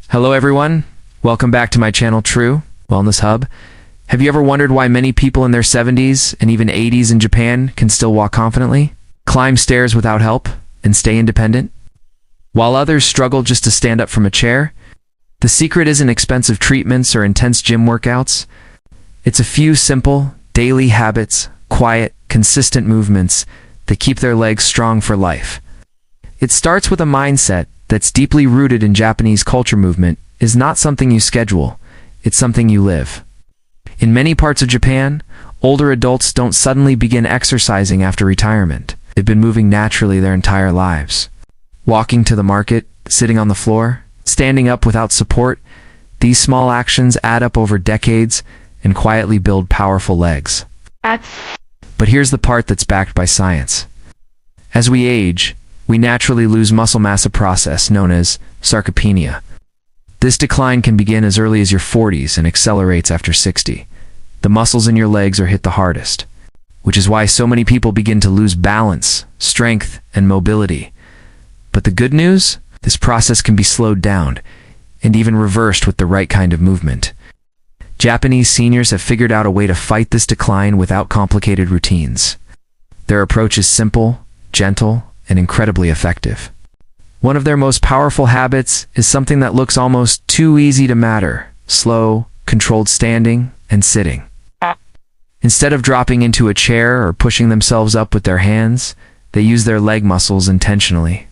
Hello everyone, welcome back to my channel True Wellness Hub. Have you ever wondered why many people in their 70s and even 80s in Japan can still walk confidently, climb stairs without help, and stay independent? While others struggle just to stand up from a chair, the secret isn't expensive treatments or intense gym workouts. It's a few simple, daily habits, quiet, consistent movements that keep their legs strong for life. It starts with a mindset that's deeply rooted in Japanese culture. Movement is not something you schedule, it's something you live. In many parts of Japan, older adults don't suddenly begin exercising after retirement. They've been moving naturally their entire lives. Walking to the market, sitting on the floor, standing up without support, these small actions add up over decades and quietly build powerful legs. But here's the part that's backed by science. As we age, we naturally lose muscle mass, a process known as sarcopenia. This decline can begin as early as your 40s and accelerates after 60. The muscles in your legs are hit the hardest, which is why so many people begin to lose balance, strength, and mobility. But the good news? This process can be slowed down and even reversed with the right kind of movement. Japanese seniors have figured out a way to fight this decline without complicated routines. Their approach is simple, gentle, and incredibly effective. One of their most powerful habits is something that looks almost too easy to matter: slow, controlled standing and sitting. Instead of dropping into a chair or pushing themselves up with their hands, they use their leg muscles intentionally.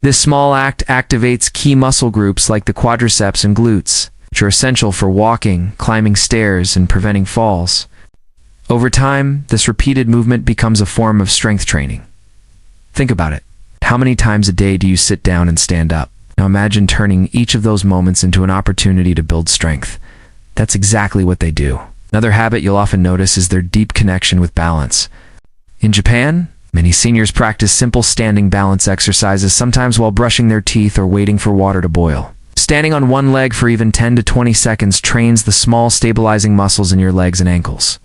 This small act activates key muscle groups like the quadriceps and glutes, which are essential for walking, climbing stairs, and preventing falls. Over time, this repeated movement becomes a form of strength training. Think about it. How many times a day do you sit down and stand up? Now imagine turning each of those moments into an opportunity to build strength. That's exactly what they do. Another habit you'll often notice is their deep connection with balance. In Japan, many seniors practice simple standing balance exercises, sometimes while brushing their teeth or waiting for water to boil. Standing on one leg for even 10 to 20 seconds trains the small stabilizing muscles in your legs and ankles.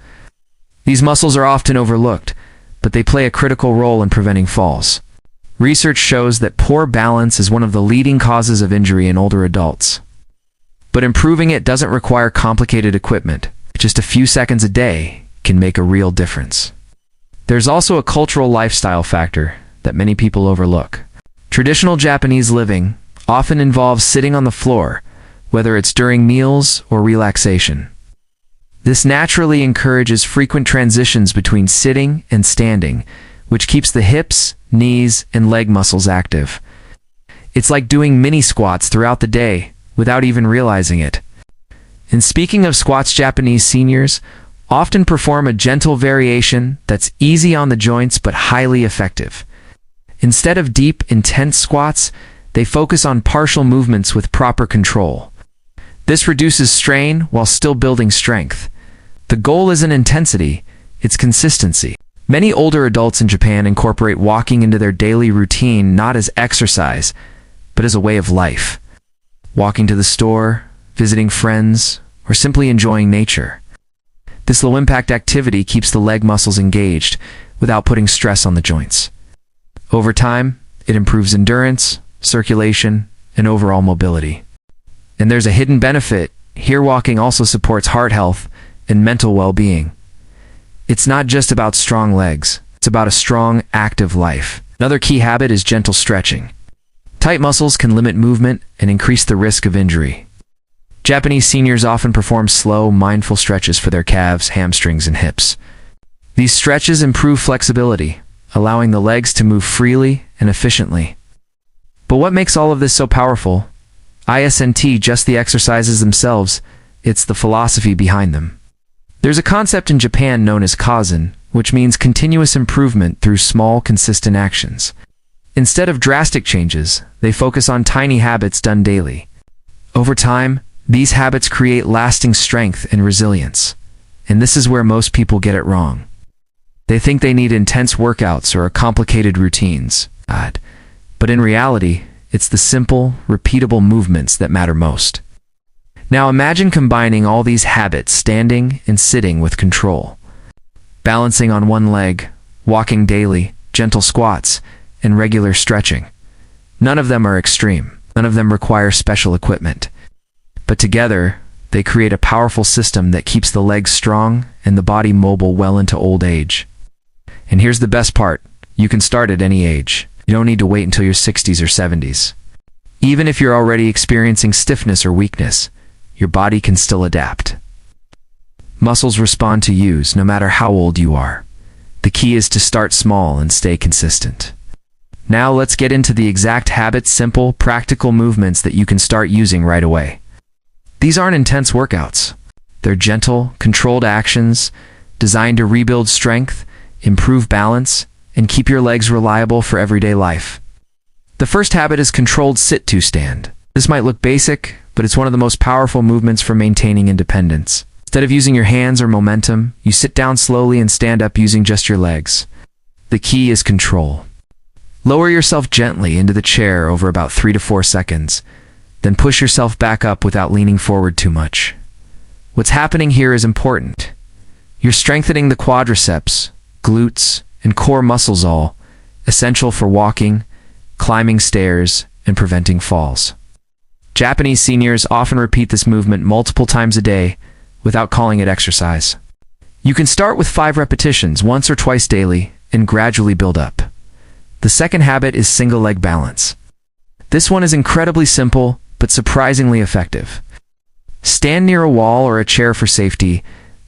These muscles are often overlooked, but they play a critical role in preventing falls. Research shows that poor balance is one of the leading causes of injury in older adults. But improving it doesn't require complicated equipment. Just a few seconds a day can make a real difference. There's also a cultural lifestyle factor that many people overlook. Traditional Japanese living often involves sitting on the floor, whether it's during meals or relaxation. This naturally encourages frequent transitions between sitting and standing, which keeps the hips, knees, and leg muscles active. It's like doing mini squats throughout the day without even realizing it. And speaking of squats, Japanese seniors often perform a gentle variation that's easy on the joints but highly effective. Instead of deep, intense squats, they focus on partial movements with proper control. This reduces strain while still building strength. The goal isn't intensity, it's consistency. Many older adults in Japan incorporate walking into their daily routine not as exercise, but as a way of life. Walking to the store, visiting friends, or simply enjoying nature. This low-impact activity keeps the leg muscles engaged without putting stress on the joints. Over time, it improves endurance, circulation, and overall mobility. And there's a hidden benefit. Here, walking also supports heart health and mental well-being. It's not just about strong legs, it's about a strong, active life. Another key habit is gentle stretching. Tight muscles can limit movement and increase the risk of injury. Japanese seniors often perform slow, mindful stretches for their calves, hamstrings, and hips. These stretches improve flexibility, allowing the legs to move freely and efficiently. But what makes all of this so powerful isn't just the exercises themselves, it's the philosophy behind them. There's a concept in Japan known as kaizen, which means continuous improvement through small, consistent actions. Instead of drastic changes, they focus on tiny habits done daily. Over time, these habits create lasting strength and resilience. And this is where most people get it wrong. They think they need intense workouts or complicated routines. But in reality, it's the simple, repeatable movements that matter most. Now imagine combining all these habits, standing and sitting with control. Balancing on one leg, walking daily, gentle squats, and regular stretching. None of them are extreme. None of them require special equipment. But together, they create a powerful system that keeps the legs strong and the body mobile well into old age. And here's the best part. You can start at any age. You don't need to wait until your 60s or 70s. Even if you're already experiencing stiffness or weakness, your body can still adapt. Muscles respond to use no matter how old you are. The key is to start small and stay consistent. Now let's get into the exact habits, simple, practical movements that you can start using right away. These aren't intense workouts. They're gentle, controlled actions designed to rebuild strength, improve balance, and keep your legs reliable for everyday life. The first habit is controlled sit-to stand. This might look basic, but it's one of the most powerful movements for maintaining independence. Instead of using your hands or momentum, you sit down slowly and stand up using just your legs. The key is control. Lower yourself gently into the chair over about 3 to 4 seconds, then push yourself back up without leaning forward too much. What's happening here is important. You're strengthening the quadriceps, glutes, and core muscles, all essential for walking, climbing stairs, and preventing falls. Japanese seniors often repeat this movement multiple times a day without calling it exercise. You can start with 5 repetitions once or twice daily and gradually build up. The second habit is single leg balance. This one is incredibly simple but surprisingly effective. Stand near a wall or a chair for safety,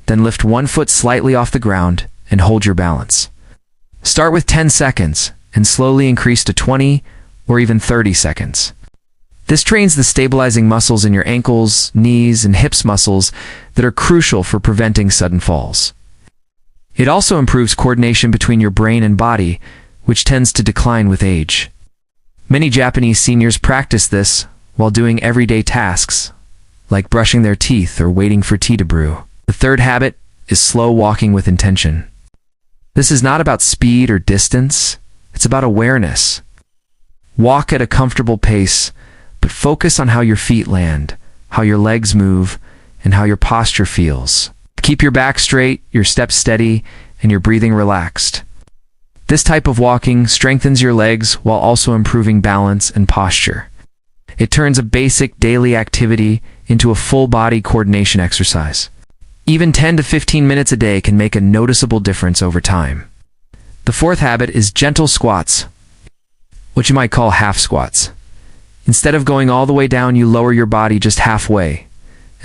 then lift one foot slightly off the ground and hold your balance. Start with 10 seconds and slowly increase to 20 or even 30 seconds. This trains the stabilizing muscles in your ankles, knees, and hips muscles that are crucial for preventing sudden falls. It also improves coordination between your brain and body, which tends to decline with age. Many Japanese seniors practice this while doing everyday tasks, like brushing their teeth or waiting for tea to brew. The third habit is slow walking with intention. This is not about speed or distance, it's about awareness. Walk at a comfortable pace, but focus on how your feet land, how your legs move, and how your posture feels. Keep your back straight, your steps steady, and your breathing relaxed. This type of walking strengthens your legs while also improving balance and posture. It turns a basic daily activity into a full-body coordination exercise. Even 10 to 15 minutes a day can make a noticeable difference over time. The fourth habit is gentle squats, what you might call half squats. Instead of going all the way down, you lower your body just halfway,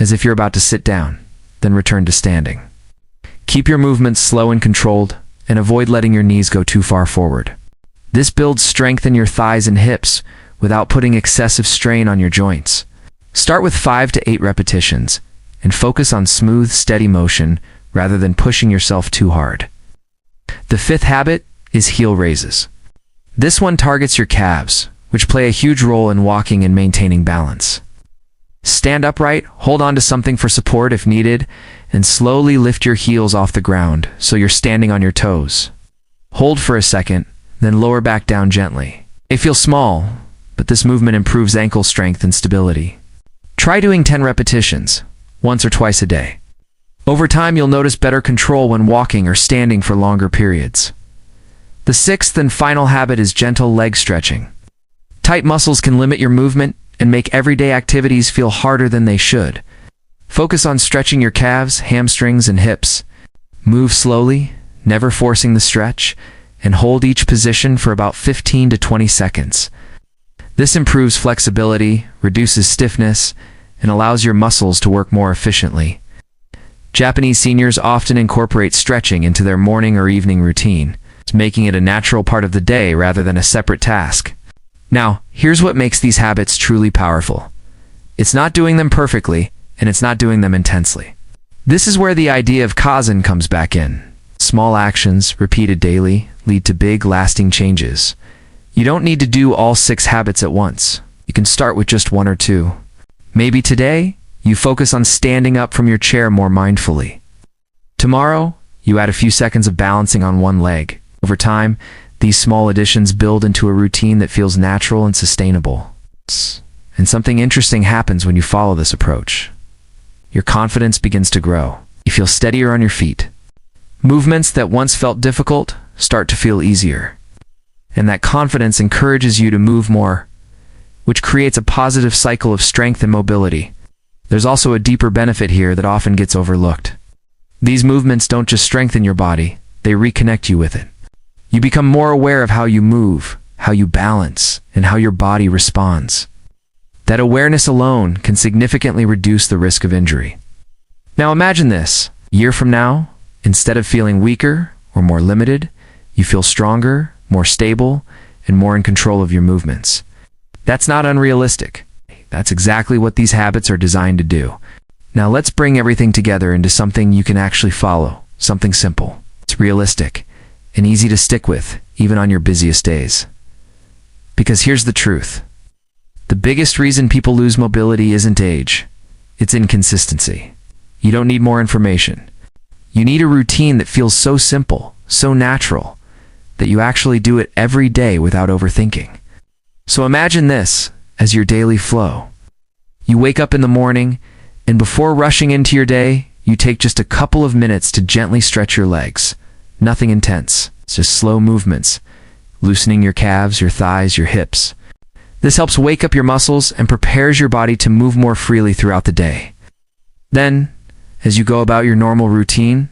as if you're about to sit down, then return to standing. Keep your movements slow and controlled, and avoid letting your knees go too far forward. This builds strength in your thighs and hips without putting excessive strain on your joints. Start with 5 to 8 repetitions, and focus on smooth, steady motion rather than pushing yourself too hard. The fifth habit is heel raises. This one targets your calves, which play a huge role in walking and maintaining balance. Stand upright, hold on to something for support if needed, and slowly lift your heels off the ground so you're standing on your toes. Hold for a second, then lower back down gently. It feels small, but this movement improves ankle strength and stability. Try doing 10 repetitions, once or twice a day. Over time, you'll notice better control when walking or standing for longer periods. The sixth and final habit is gentle leg stretching. Tight muscles can limit your movement and make everyday activities feel harder than they should. Focus on stretching your calves, hamstrings, and hips. Move slowly, never forcing the stretch, and hold each position for about 15 to 20 seconds. This improves flexibility, reduces stiffness, and allows your muscles to work more efficiently. Japanese seniors often incorporate stretching into their morning or evening routine, making it a natural part of the day rather than a separate task. Now, here's what makes these habits truly powerful. It's not doing them perfectly, and it's not doing them intensely. This is where the idea of kaizen comes back in. Small actions, repeated daily, lead to big, lasting changes. You don't need to do all 6 habits at once. You can start with just 1 or 2. Maybe today, you focus on standing up from your chair more mindfully. Tomorrow, you add a few seconds of balancing on one leg. Over time, these small additions build into a routine that feels natural and sustainable. And something interesting happens when you follow this approach. Your confidence begins to grow. You feel steadier on your feet. Movements that once felt difficult start to feel easier. And that confidence encourages you to move more which creates a positive cycle of strength and mobility. There's also a deeper benefit here that often gets overlooked. These movements don't just strengthen your body, they reconnect you with it. You become more aware of how you move, how you balance, and how your body responds. That awareness alone can significantly reduce the risk of injury. Now imagine this. A year from now, instead of feeling weaker or more limited, you feel stronger, more stable, and more in control of your movements. That's not unrealistic. That's exactly what these habits are designed to do. Now let's bring everything together into something you can actually follow, something simple. It's realistic and easy to stick with, even on your busiest days. Because here's the truth. The biggest reason people lose mobility isn't age. It's inconsistency. You don't need more information. You need a routine that feels so simple, so natural, that you actually do it every day without overthinking. So imagine this as your daily flow. You wake up in the morning, and before rushing into your day, you take just a couple of minutes to gently stretch your legs. Nothing intense, it's just slow movements, loosening your calves, your thighs, your hips. This helps wake up your muscles and prepares your body to move more freely throughout the day. Then, as you go about your normal routine,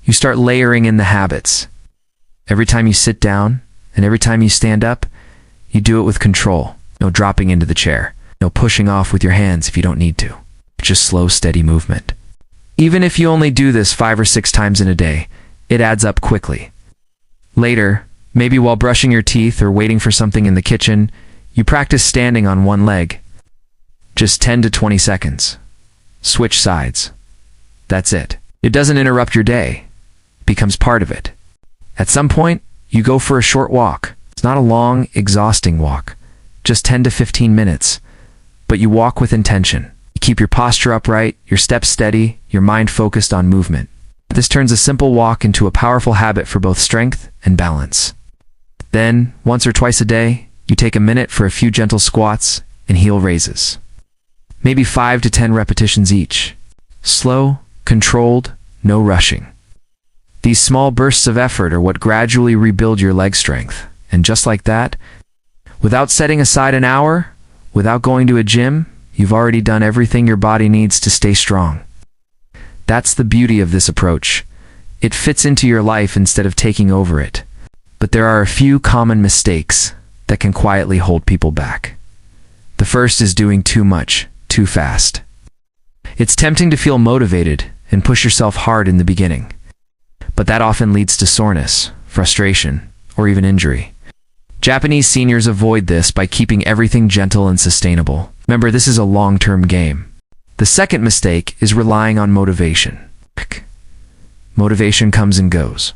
you start layering in the habits. Every time you sit down and every time you stand up, you do it with control. No dropping into the chair. No pushing off with your hands if you don't need to. Just slow, steady movement. Even if you only do this 5 or 6 times in a day, it adds up quickly. Later, maybe while brushing your teeth or waiting for something in the kitchen, you practice standing on one leg. Just 10 to 20 seconds. Switch sides. That's it. It doesn't interrupt your day. It becomes part of it. At some point, you go for a short walk. It's not a long, exhausting walk. Just 10 to 15 minutes. But you walk with intention. You keep your posture upright, your steps steady, your mind focused on movement. This turns a simple walk into a powerful habit for both strength and balance. Then, once or twice a day, you take a minute for a few gentle squats and heel raises. Maybe 5 to 10 repetitions each. Slow, controlled, no rushing. These small bursts of effort are what gradually rebuild your leg strength. And just like that, without setting aside an hour, without going to a gym, you've already done everything your body needs to stay strong. That's the beauty of this approach. It fits into your life instead of taking over it. But there are a few common mistakes that can quietly hold people back. The first is doing too much, too fast. It's tempting to feel motivated and push yourself hard in the beginning. But that often leads to soreness, frustration, or even injury. Japanese seniors avoid this by keeping everything gentle and sustainable. Remember, this is a long-term game. The second mistake is relying on motivation. Motivation comes and goes.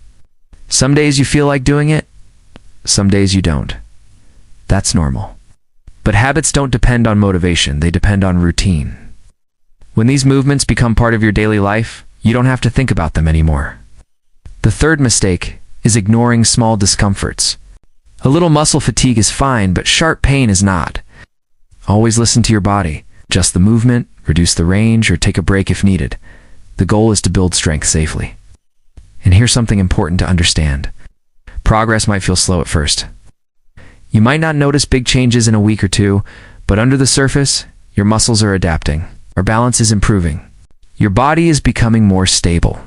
Some days you feel like doing it, some days you don't. That's normal. But habits don't depend on motivation, they depend on routine. When these movements become part of your daily life, you don't have to think about them anymore. The third mistake is ignoring small discomforts. A little muscle fatigue is fine, but sharp pain is not. Always listen to your body. Adjust the movement, reduce the range, or take a break if needed. The goal is to build strength safely. And here's something important to understand. Progress might feel slow at first. You might not notice big changes in a week or two, but under the surface, your muscles are adapting. Our balance is improving. Your body is becoming more stable.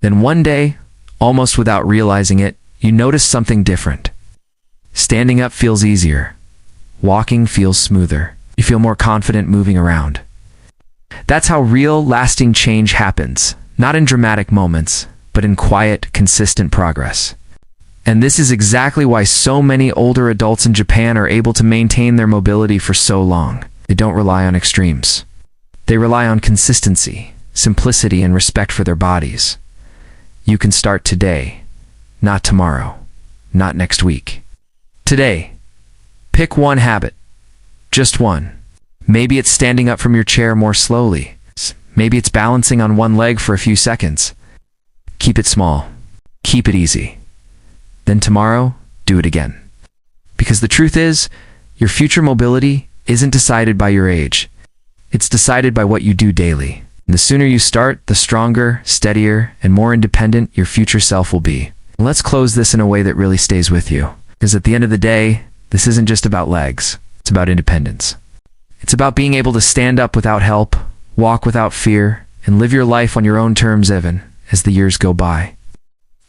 Then one day, almost without realizing it, you notice something different. Standing up feels easier. Walking feels smoother. You feel more confident moving around. That's how real, lasting change happens, not in dramatic moments, but in quiet, consistent progress. And this is exactly why so many older adults in Japan are able to maintain their mobility for so long. They don't rely on extremes. They rely on consistency, simplicity, and respect for their bodies. You can start today, not tomorrow, not next week. Today, pick one habit. Just one. Maybe it's standing up from your chair more slowly. Maybe it's balancing on one leg for a few seconds. Keep it small. Keep it easy. Then tomorrow, do it again. Because the truth is, your future mobility isn't decided by your age. It's decided by what you do daily. And the sooner you start, the stronger, steadier, and more independent your future self will be. Let's close this in a way that really stays with you. Because at the end of the day, this isn't just about legs. It's about independence. It's about being able to stand up without help, walk without fear, and live your life on your own terms even as the years go by.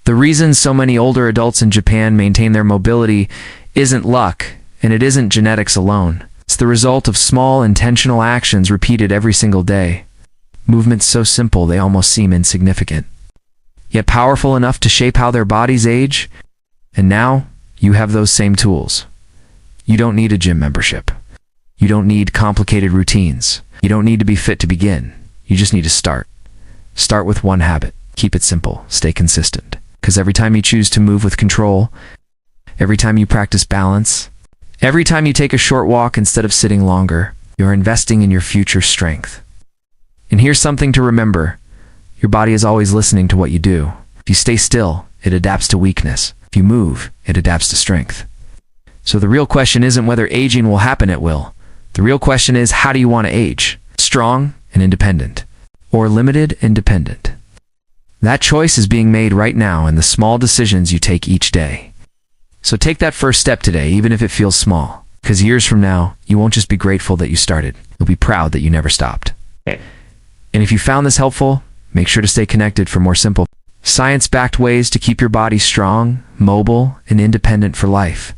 The reason so many older adults in Japan maintain their mobility isn't luck, and it isn't genetics alone. It's the result of small, intentional actions repeated every single day. Movements so simple they almost seem insignificant, yet powerful enough to shape how their bodies age. And now, you have those same tools. You don't need a gym membership. You don't need complicated routines. You don't need to be fit to begin. You just need to start. Start with one habit. Keep it simple. Stay consistent. Because every time you choose to move with control, every time you practice balance, every time you take a short walk instead of sitting longer, you're investing in your future strength. And here's something to remember. Your body is always listening to what you do. If you stay still, it adapts to weakness. If you move, it adapts to strength. So the real question isn't whether aging will happen at will. The real question is, how do you want to age? Strong and independent, or limited and dependent? That choice is being made right now in the small decisions you take each day. So take that first step today, even if it feels small, because years from now, you won't just be grateful that you started. You'll be proud that you never stopped. And if you found this helpful, make sure to stay connected for more simple, science-backed ways to keep your body strong, mobile, and independent for life.